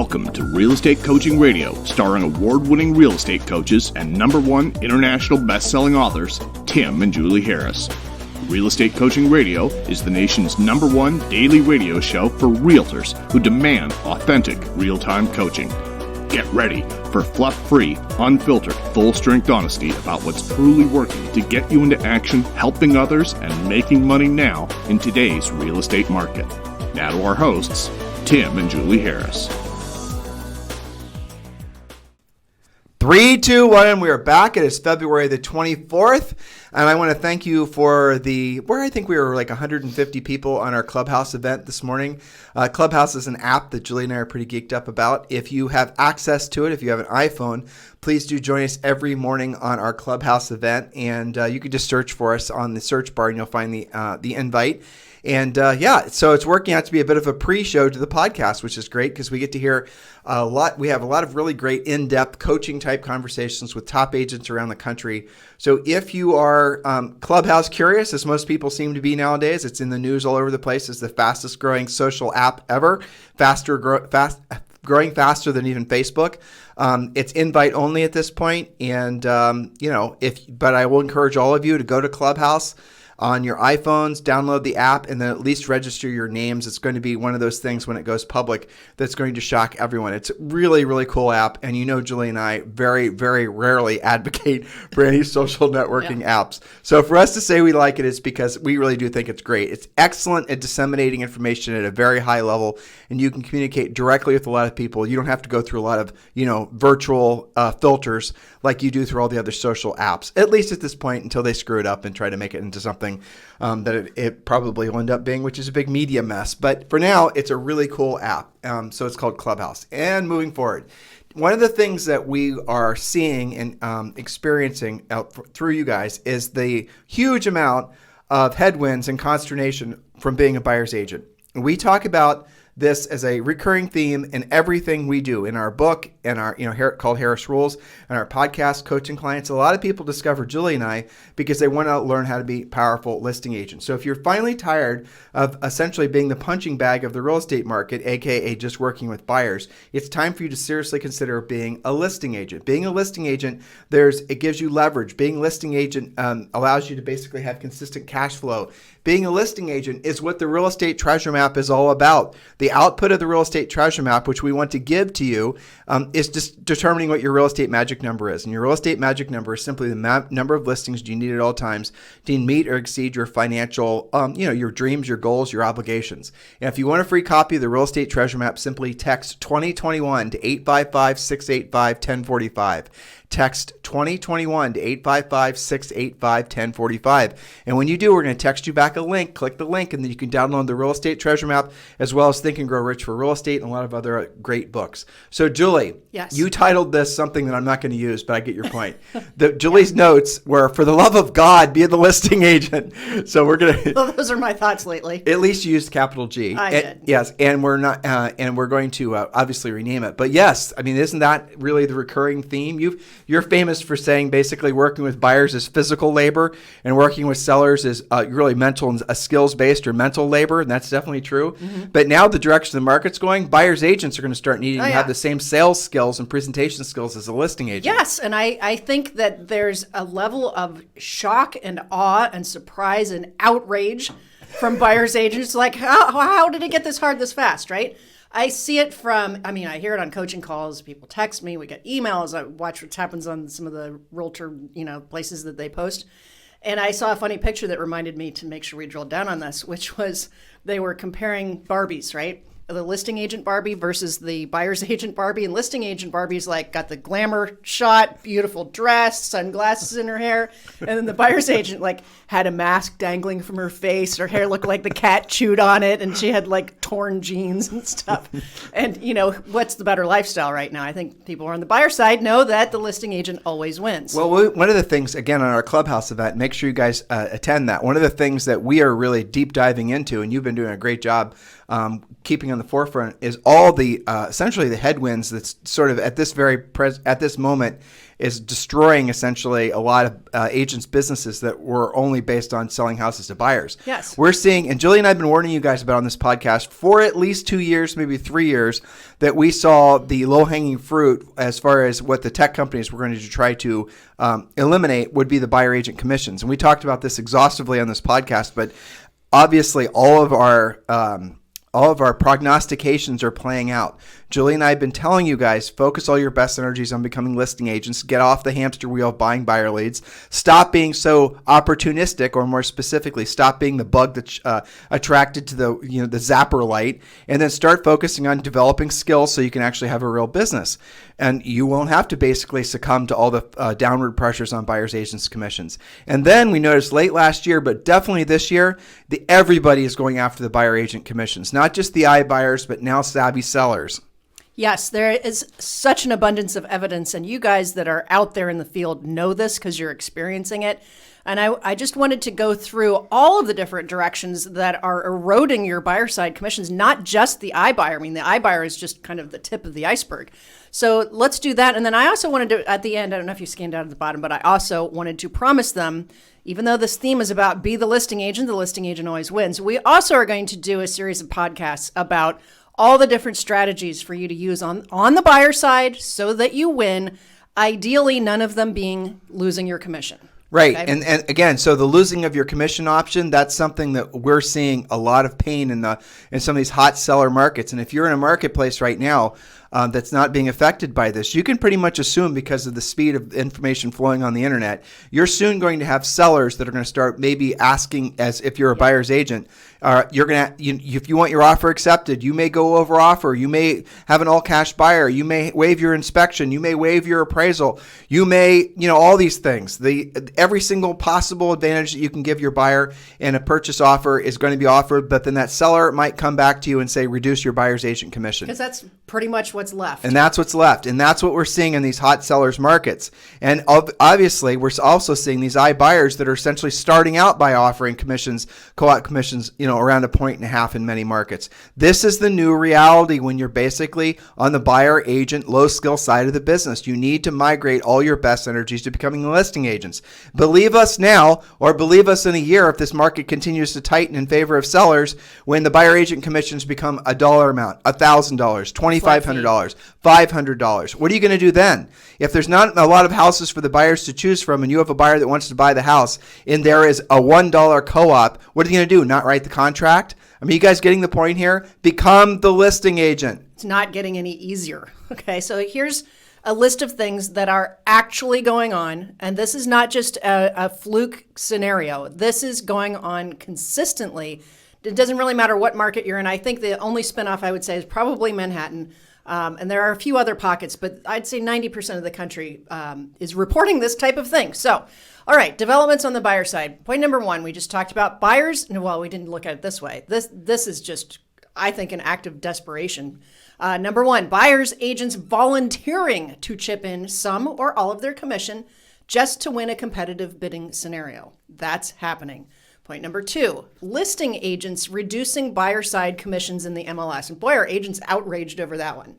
Welcome to Real Estate Coaching Radio, starring award-winning real estate coaches and #1 international best-selling authors, Tim and Julie Harris. Real Estate Coaching Radio is the nation's #1 daily radio show for realtors who demand authentic, real-time coaching. Get ready for fluff-free, unfiltered, full-strength honesty about what's truly working to get you into action, helping others, and making money now in today's real estate market. Now to our hosts, Tim and Julie Harris. 3, 2, 1, we are back. It is February the 24th, and I want to thank you for where I think we were like 150 people on our Clubhouse event this morning. Clubhouse is an app that Julie and I are pretty geeked up about. If you have access to it, if you have an iPhone, please do join us every morning on our Clubhouse event, and you can just search for us on the search bar, and you'll find the invite. And so it's working out to be a bit of a pre-show to the podcast, which is great because we get to hear a lot. We have a lot of really great in-depth coaching type conversations with top agents around the country. So if you are Clubhouse curious, as most people seem to be nowadays, it's in the news all over the place as the fastest growing social app ever, growing faster than even Facebook. It's invite only at this point. And, but I will encourage all of you to go to Clubhouse on your iPhones, download the app, and then at least register your names. It's going to be one of those things when it goes public that's going to shock everyone. It's a really, really cool app. And you know, Julie and I very, very rarely advocate for any social networking apps. So for us to say we like it is because we really do think it's great. It's excellent at disseminating information at a very high level, and you can communicate directly with a lot of people. You don't have to go through a lot of, virtual filters like you do through all the other social apps, at least at this point, until they screw it up and try to make it into something that it probably will end up being, which is a big media mess. But for now, it's a really cool app. So it's called Clubhouse. And moving forward, one of the things that we are seeing and experiencing through you guys is the huge amount of headwinds and consternation from being a buyer's agent. We talk about this as a recurring theme in everything we do in our book and our, called Harris Rules, and our podcast coaching clients. A lot of people discover Julie and I because they want to learn how to be powerful listing agents. So if you're finally tired of essentially being the punching bag of the real estate market, aka just working with buyers, it's time for you to seriously consider being a listing agent. Being a listing agent, it gives you leverage. Being a listing agent allows you to basically have consistent cash flow. Being a listing agent is what the Real Estate Treasure Map is all about. The output of the Real Estate Treasure Map, which we want to give to you, is just determining what your real estate magic number is. And your real estate magic number is simply the number of listings you need at all times to meet or exceed your financial, your dreams, your goals, your obligations. And if you want a free copy of the Real Estate Treasure Map, simply text 2021 to 855-685-1045. Text 2021 to 855-685-1045. And when you do, we're going to text you back a link. Click the link, and then you can download the Real Estate Treasure Map, as well as Think and Grow Rich for Real Estate and a lot of other great books. So, Julie, yes, you titled this something that I'm not going to use, but I get your point. Julie's notes were, for the love of God, be the listing agent. So we're going to... Well, those are my thoughts lately. At least you used capital G. I did. Yes, and we're not, and we're going to obviously rename it. But yes, I mean, isn't that really the recurring theme? You're famous for saying basically working with buyers is physical labor and working with sellers is really mental and skills-based or mental labor, and that's definitely true. Mm-hmm. But now the direction the market's going, buyers agents are going to start needing to have the same sales skills and presentation skills as a listing agent. Yes, and I think that there's a level of shock and awe and surprise and outrage from buyers agents, like, how did it get this hard this fast, right? I see it I hear it on coaching calls. People text me. We get emails. I watch what happens on some of the realtor, places that they post. And I saw a funny picture that reminded me to make sure we drilled down on this, which was they were comparing Barbies, right? The listing agent Barbie versus the buyer's agent Barbie. And listing agent Barbie's got the glamour shot, beautiful dress, sunglasses in her hair. And then the buyer's agent had a mask dangling from her face. Her hair looked like the cat chewed on it. And she had torn jeans and stuff. And, what's the better lifestyle right now? I think people who are on the buyer side know that the listing agent always wins. Well, one of the things, again, on our Clubhouse event, make sure you guys attend that. One of the things that we are really deep diving into, and you've been doing a great job keeping on the forefront is all the essentially the headwinds that's sort of at this at this moment is destroying essentially a lot of agents' businesses that were only based on selling houses to buyers. Yes. We're seeing, and Julie and I have been warning you guys about on this podcast for at least 2 years, maybe 3 years, that we saw the low-hanging fruit as far as what the tech companies were going to try to eliminate would be the buyer agent commissions. And we talked about this exhaustively on this podcast, but obviously all of our prognostications are playing out. Julie and I have been telling you guys, focus all your best energies on becoming listing agents. Get off the hamster wheel of buying buyer leads. Stop being so opportunistic, or more specifically, stop being the bug that's attracted to the zapper light, and then start focusing on developing skills so you can actually have a real business. And you won't have to basically succumb to all the downward pressures on buyers agents commissions. And then we noticed late last year, but definitely this year, everybody is going after the buyer agent commissions, not just the iBuyers, but now savvy sellers. Yes, there is such an abundance of evidence, and you guys that are out there in the field know this because you're experiencing it. And I just wanted to go through all of the different directions that are eroding your buyer side commissions, not just the iBuyer. I mean, the iBuyer is just kind of the tip of the iceberg. So let's do that. And then I also wanted to, at the end, I don't know if you scanned down at the bottom, but I also wanted to promise them, even though this theme is about be the listing agent always wins, we also are going to do a series of podcasts about all the different strategies for you to use on the buyer side so that you win, ideally none of them being losing your commission. Right. Okay? And again, so the losing of your commission option, that's something that we're seeing a lot of pain in some of these hot seller markets. And if you're in a marketplace right now that's not being affected by this, you can pretty much assume, because of the speed of information flowing on the internet, you're soon going to have sellers that are going to start maybe asking, as if you're a buyer's agent, you're going to, if you want your offer accepted, you may go over offer. You may have an all cash buyer. You may waive your inspection. You may waive your appraisal. You may, all these things. Every single possible advantage that you can give your buyer in a purchase offer is going to be offered, but then that seller might come back to you and say, reduce your buyer's agent commission. Because that's pretty much what's left. And that's what's left. And that's what we're seeing in these hot sellers markets. And obviously, we're also seeing these iBuyers that are essentially starting out by offering commissions, co-op commissions, around 1.5 in many markets. This is the new reality when you're basically on the buyer agent, low skill side of the business. You need to migrate all your best energies to becoming listing agents. Believe us now, or believe us in a year if this market continues to tighten in favor of sellers, when the buyer agent commissions become a dollar amount, $1,000, $2,500, $500. What are you going to do then? If there's not a lot of houses for the buyers to choose from, and you have a buyer that wants to buy the house, and there is a $1 co-op, what are you going to do? Not write the contract? I mean, you guys getting the point here? Become the listing agent. It's not getting any easier. Okay, so here's a list of things that are actually going on, and this is not just a fluke scenario. This is going on consistently. It doesn't really matter what market you're in. I think the only spinoff I would say is probably Manhattan. And there are a few other pockets, but I'd say 90% of the country is reporting this type of thing. So, all right, developments on the buyer side. Point number one, we just talked about buyers. Well, we didn't look at it this way. This is just, I think, an act of desperation. Number one, buyers agents volunteering to chip in some or all of their commission just to win a competitive bidding scenario. That's happening. Point number two, listing agents reducing buyer side commissions in the MLS. And boy, are agents outraged over that one.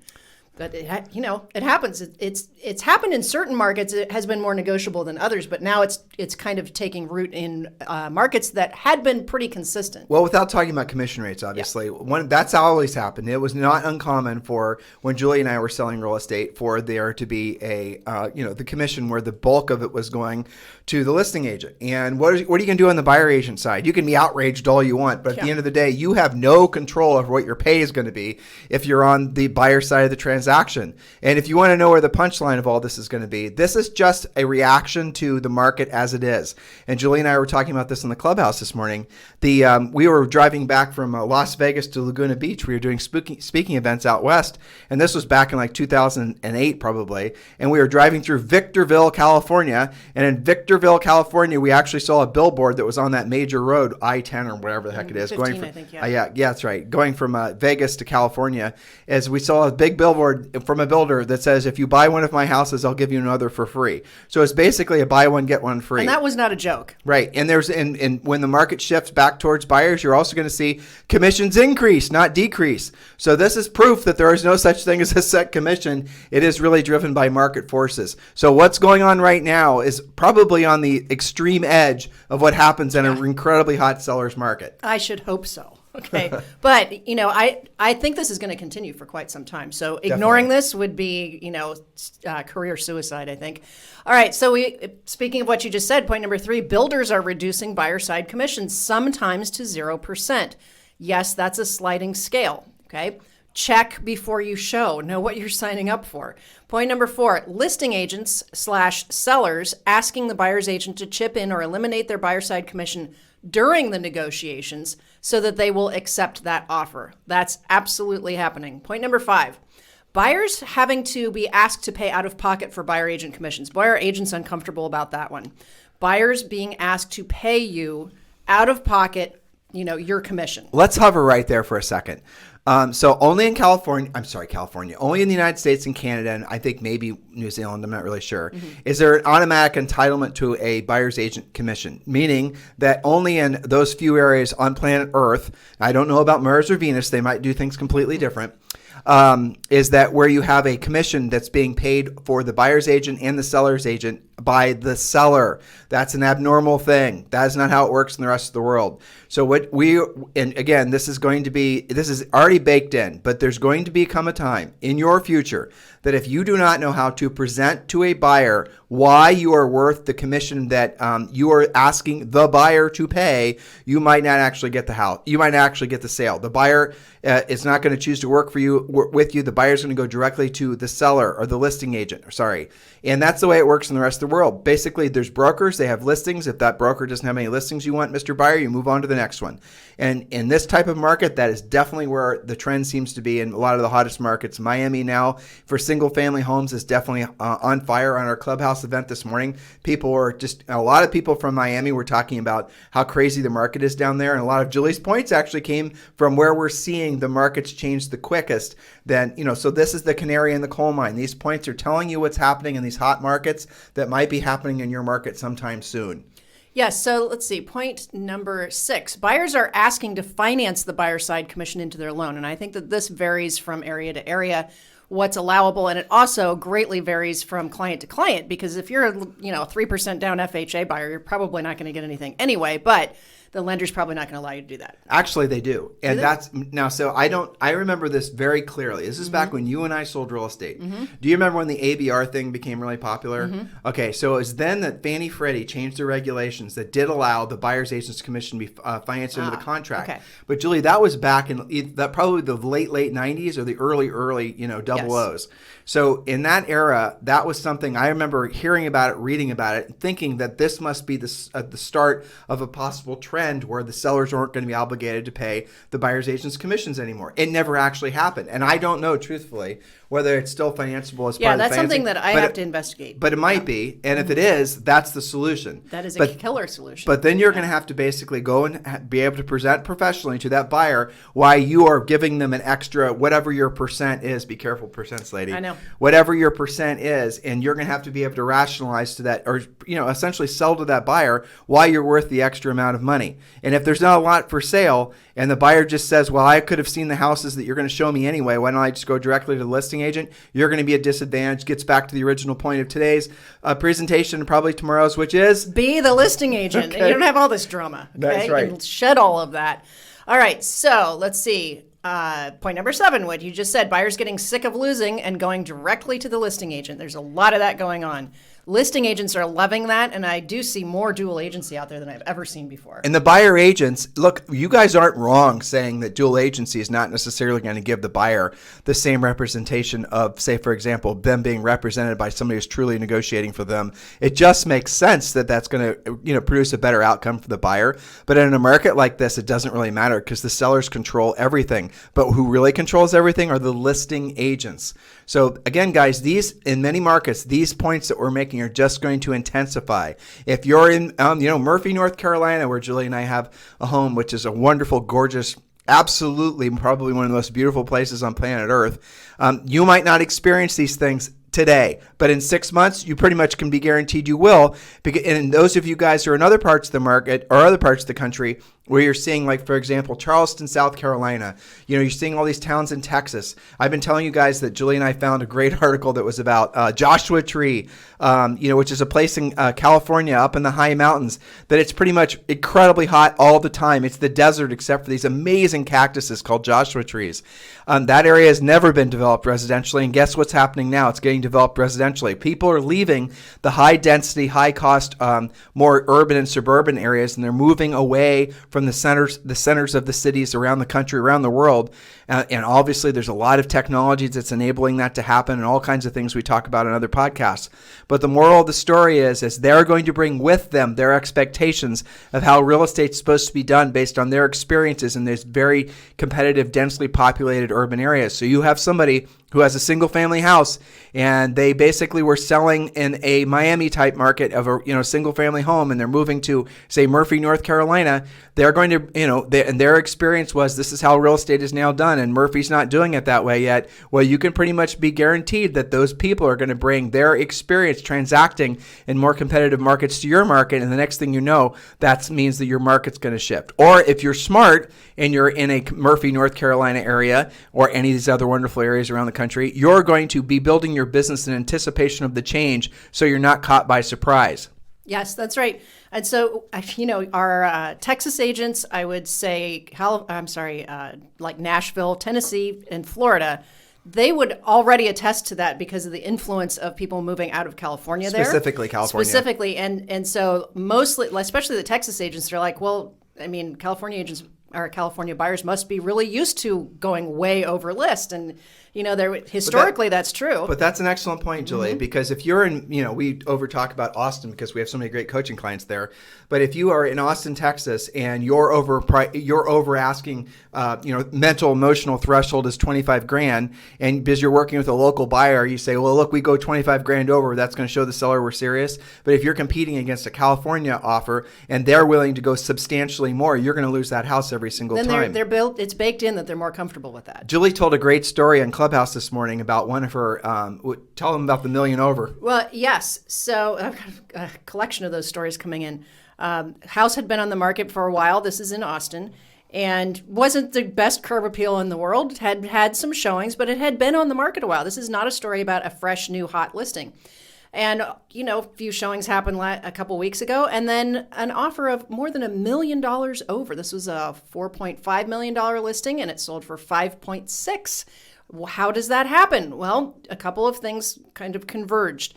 But it happens. It's happened in certain markets. It has been more negotiable than others, but now it's kind of taking root in markets that had been pretty consistent. Well, without talking about commission rates, obviously, that's always happened. It was not uncommon for when Julie and I were selling real estate for there to be the commission where the bulk of it was going to the listing agent. And what are you going to do on the buyer agent side? You can be outraged all you want, but at the end of the day, you have no control over what your pay is going to be if you're on the buyer side of the transaction. And if you want to know where the punchline of all this is going to be, this is just a reaction to the market as it is. And Julie and I were talking about this in the clubhouse this morning. We were driving back from Las Vegas to Laguna Beach. We were doing speaking events out west, and this was back in like 2008 probably. And we were driving through Victorville, California. And in Victorville, California, we actually saw a billboard that was on that major road, I-10 or whatever the heck it is. 15, going from, I think, yeah, that's right. Going from Vegas to California, as we saw a big billboard from a builder that says, if you buy one of my houses, I'll give you another for free. So it's basically a buy one, get one free. And that was not a joke. Right. And and when the market shifts back towards buyers, you're also going to see commissions increase, not decrease. So this is proof that there is no such thing as a set commission. It is really driven by market forces. So what's going on right now is probably on the extreme edge of what happens in an incredibly hot seller's market. I should hope so. Okay. But, I think this is going to continue for quite some time. So ignoring this would be, career suicide, I think. All right. So speaking of what you just said, point number 3, builders are reducing buyer side commissions, sometimes to 0%. Yes, that's a sliding scale. Okay. Check before you show. Know what you're signing up for. Point number 4, listing agents / sellers asking the buyer's agent to chip in or eliminate their buyer side commission during the negotiations so that they will accept that offer. That's absolutely happening. Point number 5, buyers having to be asked to pay out of pocket for buyer agent commissions. Boy, are agents uncomfortable about that one. Buyers being asked to pay you out of pocket, your commission. Let's hover right there for a second. So only in California, only in the United States and Canada, and I think maybe New Zealand, I'm not really sure, is there an automatic entitlement to a buyer's agent commission, meaning that only in those few areas on planet Earth, I don't know about Mars or Venus, they might do things completely different, is that where you have a commission that's being paid for the buyer's agent and the seller's agent by the seller. That's an abnormal thing. That is not how it works in the rest of the world. So and again, this is already baked in, but there's going to become a time in your future that if you do not know how to present to a buyer why you are worth the commission that you are asking the buyer to pay, you might not actually get the house. You might not actually get the sale. The buyer is not going to choose to work with you. The buyer is going to go directly to the seller or the listing agent. And that's the way it works in the rest of the world. Basically, there's brokers. They have listings. If that broker doesn't have any listings you want, Mr. Buyer, you move on to the next one. And in this type of market, that is definitely where the trend seems to be in a lot of the hottest markets. Miami now for single-family homes is definitely on fire. On our Clubhouse event this morning, a lot of people from Miami were talking about how crazy the market is down there. And a lot of Julie's points actually came from where we're seeing the markets change the quickest. So this is the canary in the coal mine. These points are telling you what's happening in these hot markets that might be happening in your market sometime soon. Yes. So let's see. Point number 6. Buyers are asking to finance the buyer side commission into their loan. And I think that this varies from area to area, what's allowable. And it also greatly varies from client to client, because if you're a 3% down FHA buyer, you're probably not going to get anything anyway. But the lender's probably not going to allow you to do that. Actually, they do. And I remember this very clearly. This is back when you and I sold real estate. Do you remember when the ABR thing became really popular? Okay, so it was then that Fannie Freddie changed the regulations that did allow the buyer's agent's commission to be financed into the contract. Okay. But Julie, that was back in probably the late 90s or the early double O's. So in that era, that was something I remember hearing about it, reading about it, and thinking that this must be the start of a possible trend where the sellers aren't going to be obligated to pay the buyer's agent's commissions anymore. It never actually happened. And I don't know, truthfully, whether it's still financeable as part of the financing. Yeah, that's something that I have to investigate. But it might be. And if it is, that's the solution. That is a killer solution. But then you're going to have to basically go and be able to present professionally to that buyer why you are giving them an extra, whatever your percent is. Be careful, percents, lady. I know. Whatever your percent is, and you're going to have to be able to rationalize to that, or essentially sell to that buyer why you're worth the extra amount of money. And if there's not a lot for sale, and the buyer just says, well, I could have seen the houses that you're going to show me anyway, why don't I just go directly to the listing agent? You're going to be at disadvantage. Gets back to the original point of today's presentation and probably tomorrow's, which is? Be the listing agent. Okay. And you don't have all this drama. Okay? That's right. And shed all of that. All right, so let's see. Point number 7, what you just said, buyers getting sick of losing and going directly to the listing agent. There's a lot of that going on. Listing agents are loving that, and I do see more dual agency out there than I've ever seen before. And the buyer agents, look, you guys aren't wrong saying that dual agency is not necessarily going to give the buyer the same representation of, say, for example, them being represented by somebody who's truly negotiating for them. It just makes sense that that's going to produce a better outcome for the buyer. But in a market like this, it doesn't really matter because the sellers control everything. But who really controls everything are the listing agents. So again, guys, in many markets, these points that we're making are just going to intensify. If you're in, Murphy, North Carolina, where Julie and I have a home, which is a wonderful, gorgeous, absolutely probably one of the most beautiful places on planet Earth. You might not experience these things today, but in 6 months, you pretty much can be guaranteed you will. And those of you guys who are in other parts of the market or other parts of the country where you're seeing, like, for example, Charleston, South Carolina, you're seeing all these towns in Texas. I've been telling you guys that Julie and I found a great article that was about Joshua Tree, which is a place in California up in the high mountains that it's pretty much incredibly hot all the time. It's the desert except for these amazing cactuses called Joshua trees. That area has never been developed residentially, and guess what's happening now? It's getting developed residentially. People are leaving the high density, high cost, more urban and suburban areas, and they're moving away from the centers of the cities around the country, around the world. And obviously there's a lot of technologies that's enabling that to happen and all kinds of things we talk about in other podcasts. But the moral of the story is they're going to bring with them their expectations of how real estate's supposed to be done based on their experiences in these very competitive, densely populated urban areas. So you have somebody who has a single family house and they basically were selling in a Miami type market of a single family home, and they're moving to, say, Murphy, North Carolina. They're going to, and their experience was this is how real estate is now done, and Murphy's not doing it that way yet. Well, you can pretty much be guaranteed that those people are going to bring their experience transacting in more competitive markets to your market, and the next thing you know, that means that your market's going to shift. Or if you're smart and you're in a Murphy, North Carolina area or any of these other wonderful areas around the country, you're going to be building your business in anticipation of the change so you're not caught by surprise. Yes, that's right. And so, our Texas agents, I would say, like Nashville, Tennessee, and Florida, they would already attest to that because of the influence of people moving out of California there. Specifically California. Specifically. And so mostly, especially the Texas agents, they're like, well, California agents or California buyers must be really used to going way over list. And, historically that's true. But that's an excellent point, Julie, because if you're in, we over talk about Austin because we have so many great coaching clients there. But if you are in Austin, Texas, and you're over asking, mental emotional threshold is $25,000, and because you're working with a local buyer, you say, well, look, we go $25,000 over. That's going to show the seller we're serious. But if you're competing against a California offer and they're willing to go substantially more, you're going to lose that house every single time. Then they're built. It's baked in that they're more comfortable with that. Julie told a great story on Clubhouse this morning about one of her. Tell them about the million over. Well, yes. So I've got a collection of those stories coming in. House had been on the market for a while. This is in Austin, and wasn't the best curb appeal in the world. Had some showings, but it had been on the market a while. This is not a story about a fresh, new, hot listing. And, a few showings happened a couple weeks ago, and then an offer of more than $1 million over. This was a $4.5 million listing, and it sold for $5.6 million. How does that happen? Well, a couple of things kind of converged.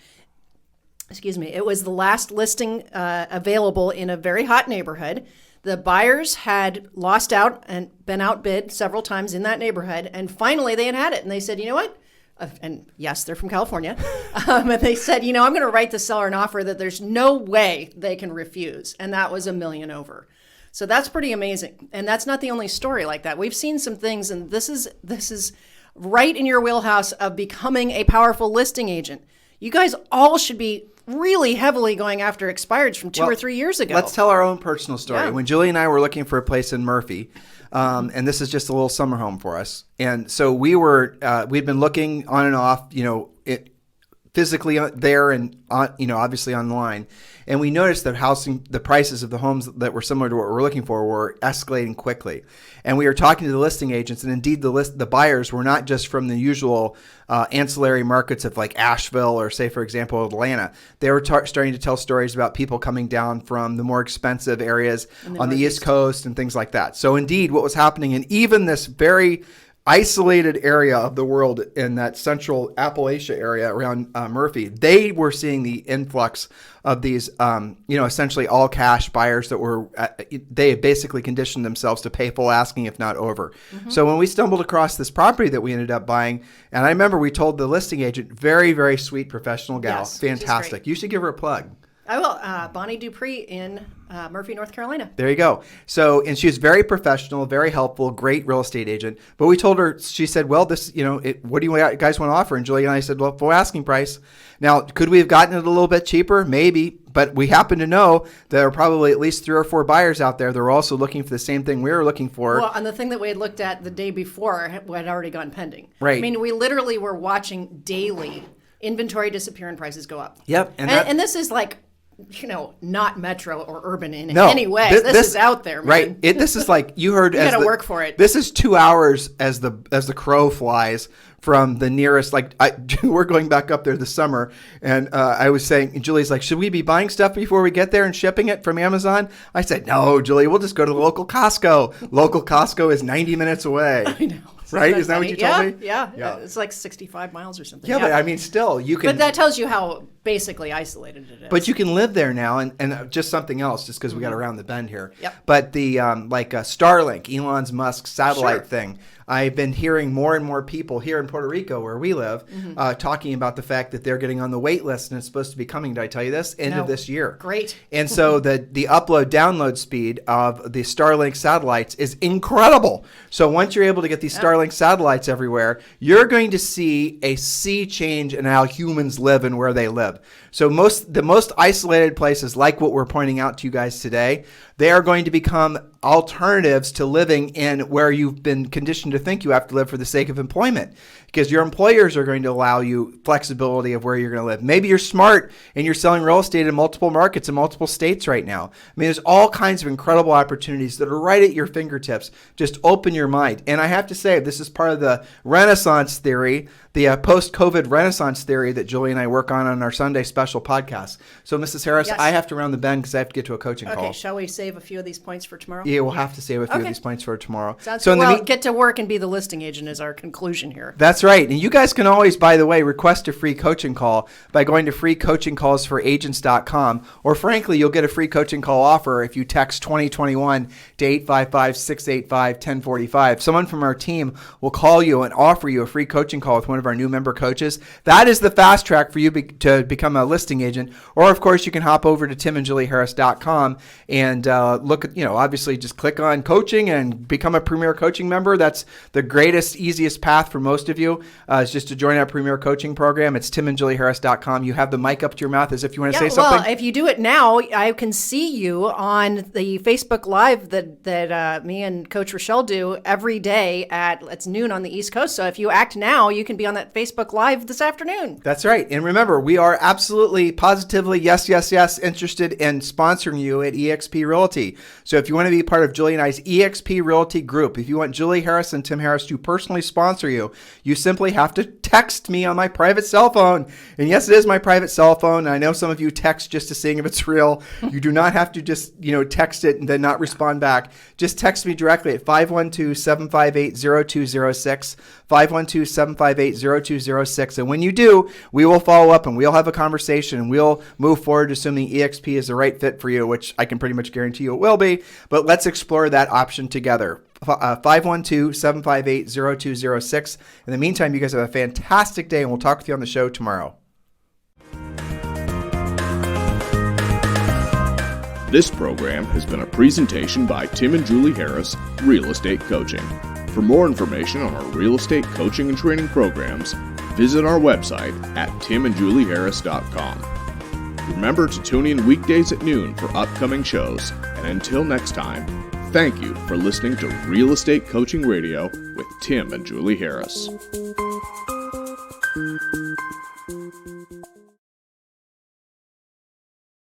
It was the last listing available in a very hot neighborhood. The buyers had lost out and been outbid several times in that neighborhood, and finally they had it. And they said, you know what? And yes, they're from California. And they said, I'm going to write the seller an offer that there's no way they can refuse. And that was $1 million over. So that's pretty amazing. And that's not the only story like that. We've seen some things, and this is right in your wheelhouse of becoming a powerful listing agent. You guys all should be really heavily going after expireds from 2 or 3 years ago. Let's tell our own personal story. Yeah. When Julie and I were looking for a place in Murphy, and this is just a little summer home for us. And so we'd been looking on and off, physically there and obviously online. And we noticed that the prices of the homes that were similar to what we're looking for were escalating quickly. And we were talking to the listing agents, and indeed the buyers were not just from the usual ancillary markets of like Asheville or, say, for example, Atlanta. They were starting to tell stories about people coming down from the more expensive areas on the East Coast and things like that. So indeed, what was happening in even this very isolated area of the world in that central Appalachia area around Murphy, they were seeing the influx of these, essentially all cash buyers that were, they had basically conditioned themselves to pay full asking, if not over. Mm-hmm. So when we stumbled across this property that we ended up buying, and I remember we told the listing agent, very, very sweet professional gal, yes, fantastic. You should give her a plug. I will. Bonnie Dupree in Murphy, North Carolina. There you go. So, and she was very professional, very helpful, great real estate agent. But we told her, she said, well, this, what do you guys want to offer? And Julie and I said, well, full asking price. Now, could we have gotten it a little bit cheaper? Maybe. But we happen to know there are probably at least 3 or 4 buyers out there that are also looking for the same thing we were looking for. Well, and the thing that we had looked at the day before had already gone pending. Right. I mean, we literally were watching daily inventory disappear and prices go up. Yep. And this is like, not metro or urban in any way. This is out there, man. Right. This is like, you heard. You got to work for it. This is 2 hours as the crow flies from the nearest, we're going back up there this summer. And I was saying, Julie's like, should we be buying stuff before we get there and shipping it from Amazon? I said, no, Julie, we'll just go to the local Costco. Local Costco is 90 minutes away. I know. Right? Isn't that what you told me? Yeah. It's like 65 miles or something. Yeah, but I mean, still, you can. But that tells you how basically isolated it is. But you can live there now, and just something else, just because we got around the bend here. Yep. But the Starlink, Elon Musk's satellite Sure. thing, I've been hearing more and more people here in Puerto Rico, where we live, talking about the fact that they're getting on the wait list, and it's supposed to be coming. Did I tell you this? End of this year. Great. And so the upload-download speed of the Starlink satellites is incredible. So once you're able to get these Starlink satellites everywhere, you're going to see a sea change in how humans live and where they live. So the most isolated places, like what we're pointing out to you guys today, they are going to become alternatives to living in where you've been conditioned to think you have to live for the sake of employment, because your employers are going to allow you flexibility of where you're going to live. Maybe you're smart and you're selling real estate in multiple markets in multiple states right now. I mean, there's all kinds of incredible opportunities that are right at your fingertips. Just open your mind. And I have to say, this is part of the Renaissance theory, the post-COVID Renaissance theory that Julie and I work on our Sunday special podcast. So, Mrs. Harris, Yes. I have to round the bend because I have to get to a coaching call. Okay, shall we save a few of these points for tomorrow? Yeah, we'll have to save a few of Okay. these points for tomorrow. Sounds so good. Get to work and be the listing agent is our conclusion here. That's right. And you guys can always, by the way, request a free coaching call by going to freecoachingcallsforagents.com. Or frankly, you'll get a free coaching call offer if you text 2021 to 855-685-1045. Someone from our team will call you and offer you a free coaching call with one of our new member coaches. That is the fast track for you to become a listing agent. Or, of course, you can hop over to timandjulieharris.com and look at, obviously just click on coaching and become a Premier Coaching member. That's the greatest, easiest path for most of you. Is just to join our Premier Coaching program. It's timandjulieharris.com. You have the mic up to your mouth as if you want to say something. Well, if you do it now, I can see you on the Facebook Live that me and Coach Rochelle do every day it's noon on the East Coast. So if you act now, you can be on that Facebook Live this afternoon. That's right. And remember, we are absolutely, positively, yes, interested in sponsoring you at eXp Realty. So if you want to be part of Julie and I's eXp Realty group, if you want Julie Harris and Tim Harris to personally sponsor you, you simply have to text me on my private cell phone. And yes, it is my private cell phone. I know some of you text just to seeing if it's real. You do not have to just, text it and then not respond back. Just text me directly at 512-758-0206, 512-758-0206. And when you do, we will follow up and we'll have a conversation and we'll move forward assuming EXP is the right fit for you, which I can pretty much guarantee you it will be. But let's explore that option together. 512-758-0206. In the meantime, you guys have a fantastic day, and we'll talk with you on the show tomorrow. This program has been a presentation by Tim and Julie Harris, Real Estate Coaching. For more information on our real estate coaching and training programs, visit our website at timandjulieharris.com. Remember to tune in weekdays at noon for upcoming shows, and until next time, thank you for listening to Real Estate Coaching Radio with Tim and Julie Harris.